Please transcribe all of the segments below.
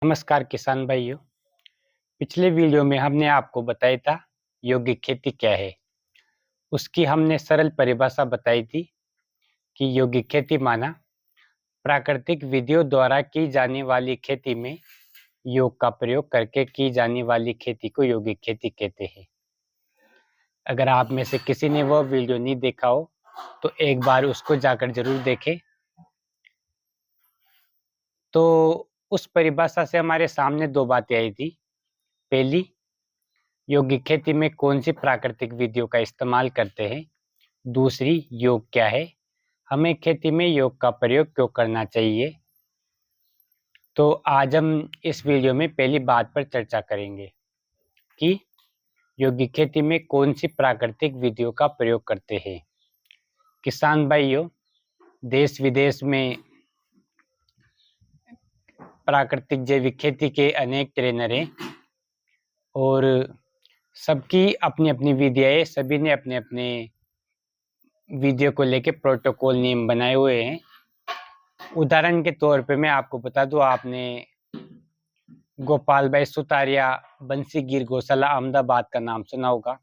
नमस्कार किसान भाइयों। पिछले वीडियो में हमने आपको बताया था यौगिक खेती क्या है। उसकी हमने सरल परिभाषा बताई थी कि यौगिक खेती माना प्राकृतिक विधियों द्वारा की जाने वाली खेती में योग का प्रयोग करके की जाने वाली खेती को यौगिक खेती कहते हैं। अगर आप में से किसी ने वह वीडियो नहीं देखा हो तो एक बार उसको जाकर जरूर देखें। तो उस परिभाषा से हमारे सामने दो बातें आई थी। पहली, यौगिक खेती में कौन सी प्राकृतिक विधियों का इस्तेमाल करते हैं। दूसरी, योग क्या है, हमें खेती में योग का प्रयोग क्यों करना चाहिए। तो आज हम इस वीडियो में पहली बात पर चर्चा करेंगे कि यौगिक खेती में कौन सी प्राकृतिक विधियों का प्रयोग करते हैं। किसान भाइयों, देश विदेश में प्राकृतिक जैविक खेती के अनेक ट्रेनर हैं और सबकी अपनी अपनी विधियाँ हैं। सभी ने अपने अपने विधियों को लेके प्रोटोकॉल नियम बनाए हुए हैं। उदाहरण के तौर पे मैं आपको बता दूं, आपने गोपाल भाई सुतारिया बंसी गिर गौशाला अहमदाबाद का नाम सुना होगा।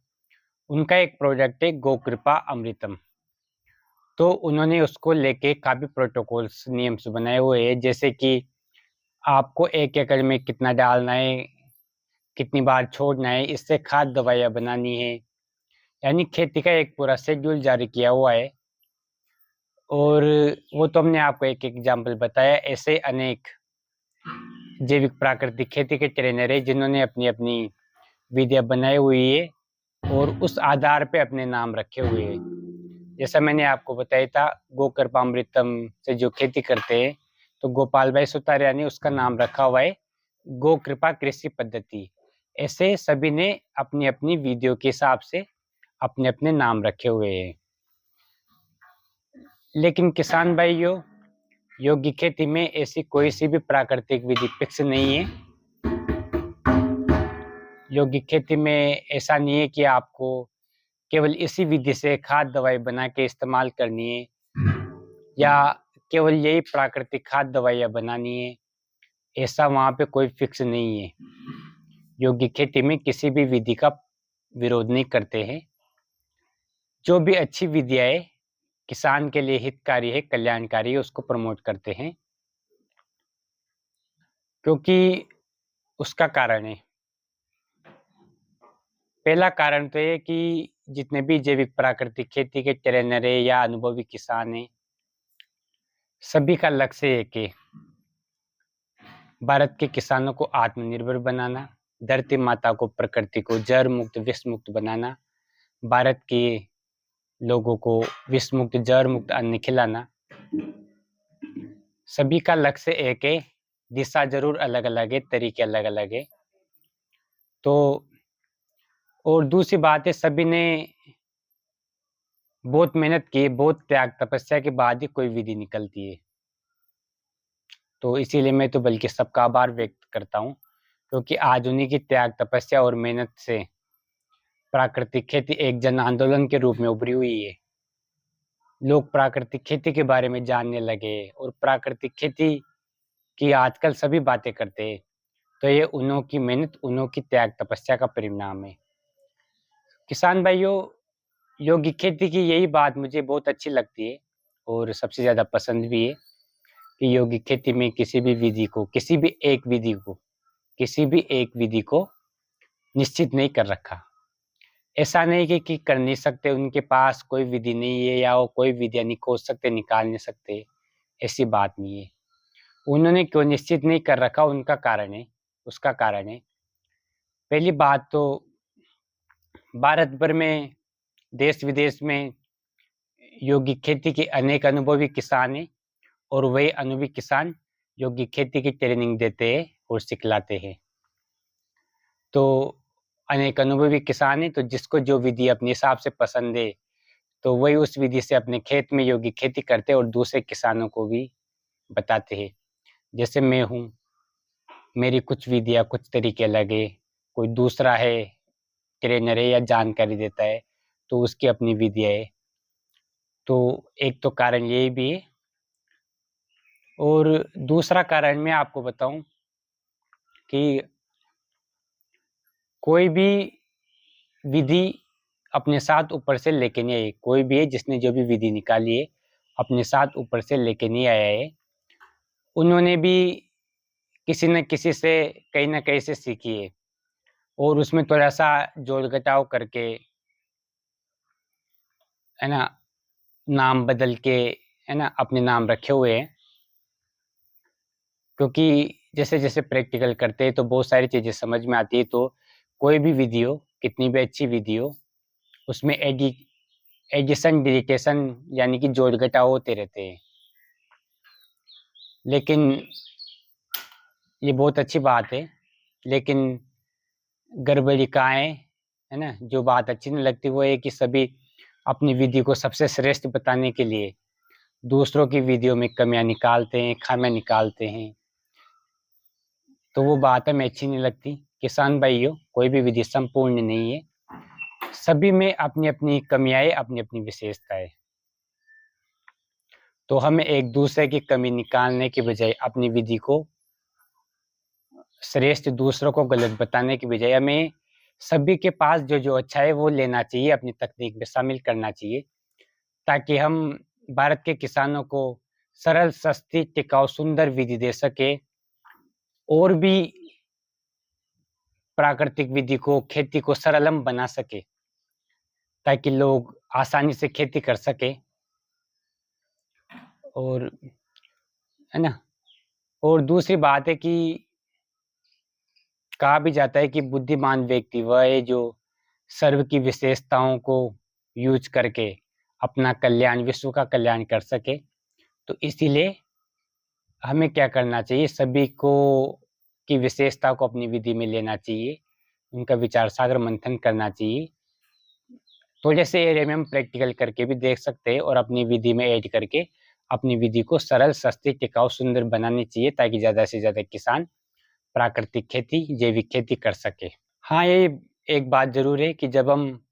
उनका एक प्रोजेक्ट है गो कृपा अमृतम। तो उन्होंने उसको लेके काफी प्रोटोकॉल्स नियम्स बनाए हुए हैं, जैसे कि आपको 1 एकड़ में कितना डालना है, कितनी बार छोड़ना है, इससे खाद दवाइयाँ बनानी है। यानी खेती का एक पूरा शेड्यूल जारी किया हुआ है। और वो तो हमने आपको एक एग्जाम्पल बताया। ऐसे अनेक जैविक प्राकृतिक खेती के ट्रेनर है जिन्होंने अपनी अपनी विधियाँ बनाई हुई है और उस आधार पे अपने नाम रखे हुए हैं। जैसा मैंने आपको बताया था, गो कृपामृतम से जो खेती करते हैं, तो गोपाल भाई सुतारिया ने उसका नाम रखा हुआ है गो कृपा कृषि पद्धति। ऐसे सभी ने अपनी अपनी विधियों के हिसाब से अपने अपने नाम रखे हुए हैं। लेकिन किसान भाइयों, यौगिक खेती में ऐसी कोई सी भी प्राकृतिक विधि फिक्स नहीं है। यौगिक खेती में ऐसा नहीं है कि आपको केवल इसी विधि से खाद दवाई बना के इस्तेमाल करनी है या केवल यही प्राकृतिक खाद दवाइयाँ बनानी है। ऐसा वहाँ पे कोई फिक्स नहीं है। यौगिक खेती में किसी भी विधि का विरोध नहीं करते हैं। जो भी अच्छी विधियाँ है, किसान के लिए हितकारी है, कल्याणकारी है, उसको प्रमोट करते हैं, क्योंकि उसका कारण है। पहला कारण तो ये कि जितने भी जैविक प्राकृतिक खेती के ट्रेनर है या अनुभवी किसान है, सभी का लक्ष्य एक है, भारत के किसानों को आत्मनिर्भर बनाना, धरती माता को, प्रकृति को जहर मुक्त विष मुक्त बनाना, भारत के लोगों को विष मुक्त जहर मुक्त अन्न खिलाना। सभी का लक्ष्य एक है, दिशा जरूर अलग अलग है, तरीके अलग अलग है। तो और दूसरी बात है, सभी ने बहुत मेहनत की, बहुत त्याग तपस्या के बाद ही कोई विधि निकलती है। तो इसीलिए मैं तो बल्कि सबका आभार व्यक्त करता हूँ, क्योंकि आज उन्हीं की त्याग तपस्या और मेहनत से प्राकृतिक खेती एक जन आंदोलन के रूप में उभरी हुई है। लोग प्राकृतिक खेती के बारे में जानने लगे और प्राकृतिक खेती की आजकल सभी बातें करते हैं। तो ये उन्हों की मेहनत, उन्हों की त्याग तपस्या का परिणाम है। किसान भाइयों, यौगिक खेती की यही बात मुझे बहुत अच्छी लगती है और सबसे ज़्यादा पसंद भी है कि यौगिक खेती में किसी भी विधि को, किसी भी एक विधि को निश्चित नहीं कर रखा। ऐसा नहीं कि कर नहीं सकते, उनके पास कोई विधि नहीं है या वो कोई विधियाँ नहीं खोज सकते, निकाल नहीं सकते, ऐसी बात नहीं है। उन्होंने क्यों निश्चित नहीं कर रखा, उनका कारण है, उसका कारण है। पहली बात तो भारत भर में, देश विदेश में यौगिक खेती के अनेक अनुभवी किसान हैं और वही अनुभवी किसान यौगिक खेती की ट्रेनिंग देते हैं और सिखलाते हैं। तो अनेक अनुभवी किसान हैं, तो जिसको जो विधि अपने हिसाब से पसंद है, तो वही उस विधि से अपने खेत में यौगिक खेती करते हैं और दूसरे किसानों को भी बताते हैं। जैसे मैं हूँ, मेरी कुछ विधियाँ, कुछ तरीके अलग है, कोई दूसरा है, ट्रेनर है या जानकारी देता है, तो उसकी अपनी विधियाँ है। तो एक तो कारण यही भी है और दूसरा कारण मैं आपको बताऊं कि कोई भी विधि अपने साथ ऊपर से लेके नहीं आई। कोई भी है जिसने जो भी विधि निकाली है, अपने साथ ऊपर से लेके नहीं आया है। उन्होंने भी किसी न किसी से, कहीं न कहीं से सीखी है और उसमें थोड़ा-सा जोड़-घटाव करके, है ना, नाम बदल के, है ना, अपने नाम रखे हुए हैं। क्योंकि जैसे-जैसे प्रैक्टिकल करते हैं तो बहुत सारी चीज़ें समझ में आती है, तो कोई भी विधि हो, कितनी भी अच्छी विधि हो, उसमें एडिशन, डिलीशन यानी कि जोड़-घटाव होते रहते हैं। लेकिन ये बहुत अच्छी बात है, लेकिन गड़बड़ी कहाँ है ना? जो बात अच्छी नहीं लगती वो है कि सभी अपनी विधि को सबसे श्रेष्ठ बताने के लिए दूसरों की विधियों में कमियाँ निकालते हैं, खामियाँ निकालते हैं। तो वो बात हमें अच्छी नहीं लगती। किसान भाइयों, कोई भी विधि संपूर्ण नहीं है। सभी में अपनी-अपनी कमियाँ है, अपनी-अपनी विशेषता है। तो हमें एक-दूसरे की कमी निकालने की बजाय अपनी विधि को श्रेष्ठ, दूसरों को गलत बताने की बजाय हमें सभी के पास जो-जो अच्छा है वो लेना चाहिए, अपनी तकनीक में शामिल करना चाहिए, ताकि हम भारत के किसानों को सरल, सस्ती, टिकाऊ, सुंदर विधि दे सकें और भी प्राकृतिक विधि को, खेती को सरलम बना सकें, ताकि लोग आसानी से खेती कर सकें। और है ना? और दूसरी बात है कि कहा भी जाता है कि बुद्धिमान व्यक्ति वह है जो सर्व की विशेषताओं को यूज़ करके अपना कल्याण, विश्व का कल्याण कर सके। तो इसीलिए हमें क्या करना चाहिए, सभी को की विशेषता को अपनी विधि में लेना चाहिए, उनका विचार सागर मंथन करना चाहिए। थोड़े से एरिया में हम प्रैक्टिकल करके भी देख सकते हैं और अपनी विधि में ऐड करके अपनी विधि को सरल, सस्ती, टिकाऊ, सुंदर बनानी चाहिए, ताकि ज़्यादा से ज़्यादा किसान प्राकृतिक खेती, जैविक खेती कर सके। हाँ, ये एक बात ज़रूर है कि जब हम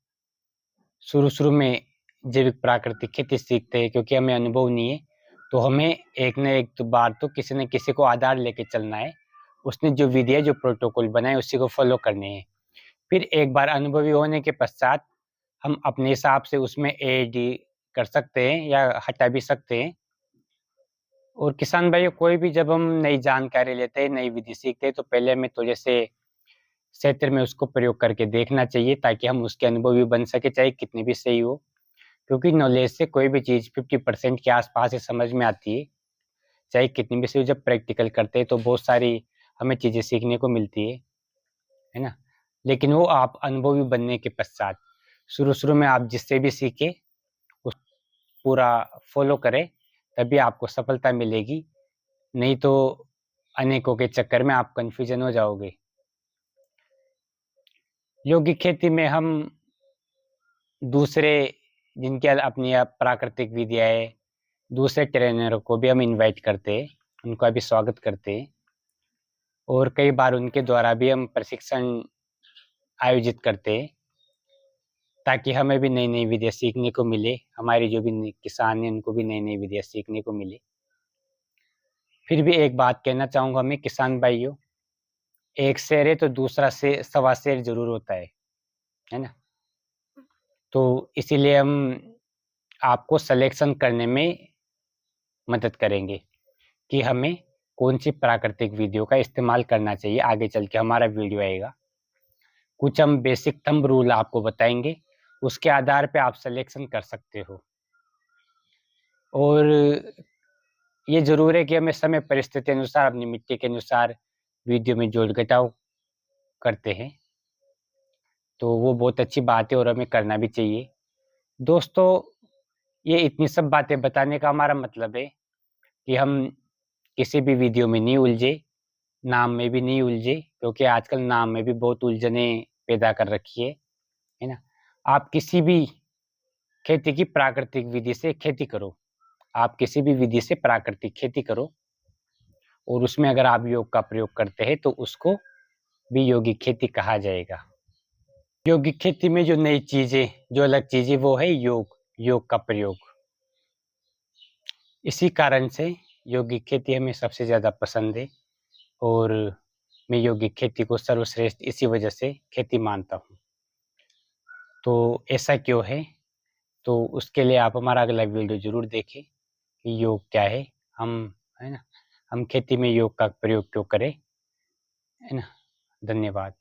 शुरू-शुरू में जैविक प्राकृतिक खेती सीखते हैं, क्योंकि हमें अनुभव नहीं है, तो हमें एक न एक तो बार तो किसी न किसी को आधार लेके चलना है। उसने जो विधि है, जो प्रोटोकॉल बनाए, उसी को फ़ॉलो करने हैं। फिर एक बार अनुभवी होने के पश्चात हम अपने हिसाब से उसमें ऐड कर सकते हैं या हटा भी सकते हैं। और किसान भाइयों, कोई भी जब हम नई जानकारी लेते हैं, नई विधि सीखते हैं, तो पहले हमें थोड़े से क्षेत्र में उसको प्रयोग करके देखना चाहिए, ताकि हम उसके अनुभवी बन सके, चाहे कितनी भी सही हो। क्योंकि नॉलेज से कोई भी चीज़ 50% के आस-पास ही समझ में आती है, चाहे कितनी भी सही हो। जब प्रैक्टिकल करते हैं तो बहुत सारी हमें चीज़ें सीखने को मिलती है ना? लेकिन वो आप अनुभवी बनने के पश्चात, शुरू-शुरू में आप जिससे भी सीखें, उस पूरा फ़ॉलो करें, तभी आपको सफलता मिलेगी। नहीं तो अनेकों के चक्कर में आप कन्फ्यूज़न हो जाओगे। योगिक खेती में हम दूसरे जिनके अपनी प्राकृतिक विधियाँ है, दूसरे ट्रेनरों को भी हम इनवाइट करते हैं, उनका भी स्वागत करते हैं और कई बार उनके द्वारा भी हम प्रशिक्षण आयोजित करते हैं, ताकि हमें भी नई-नई विधियाँ सीखने को मिले, हमारे जो भी किसान हैं उनको भी नई-नई विधियाँ सीखने को मिले। फिर भी एक बात कहना चाहूँगा मैं किसान भाइयों, एक शेर है तो दूसरा से सवा शेर ज़रूर होता है ना? तो इसीलिए हम आपको सलेक्शन करने में मदद करेंगे कि हमें कौन-सी प्राकृतिक विधियों का इस्तेमाल करना चाहिए। आगे चल के हमारा वीडियो आएगा। कुछ हम बेसिक थंब रूल आपको बताएँगे, उसके आधार पे आप सलेक्शन कर सकते हो। और ये ज़रूर है कि हमें समय परिस्थिति अनुसार, अपनी मिट्टी के अनुसार विधियों में जोड़-घटाव करते हैं, तो वो बहुत अच्छी बात है और हमें करना भी चाहिए। दोस्तों, ये इतनी सब बातें बताने का हमारा मतलब है कि हम किसी भी विधियों में नहीं उलझे, नाम में भी नहीं उलझे, क्योंकि आजकल नाम में भी बहुत उलझनें पैदा कर रखी है ना? आप किसी भी खेती की प्राकृतिक विधि से खेती करो। आप किसी भी विधि से प्राकृतिक खेती करो और उसमें अगर आप योग का प्रयोग करते हैं, तो उसको भी यौगिक खेती कहा जाएगा। यौगिक खेती में जो नई चीज़ें, जो अलग चीज़ है, वो है योग, योग का प्रयोग। इसी कारण से यौगिक खेती हमें सबसे ज़्यादा पसंद है और मैं यौगिक खेती को सर्वश्रेष्ठ इसी वजह से खेती मानता हूँ। तो ऐसा क्यों है? तो उसके लिए आप हमारा अगला वीडियो ज़रूर देखें कि योग क्या है? है ना? हम खेती में योग का प्रयोग क्यों करें? है ना? धन्यवाद।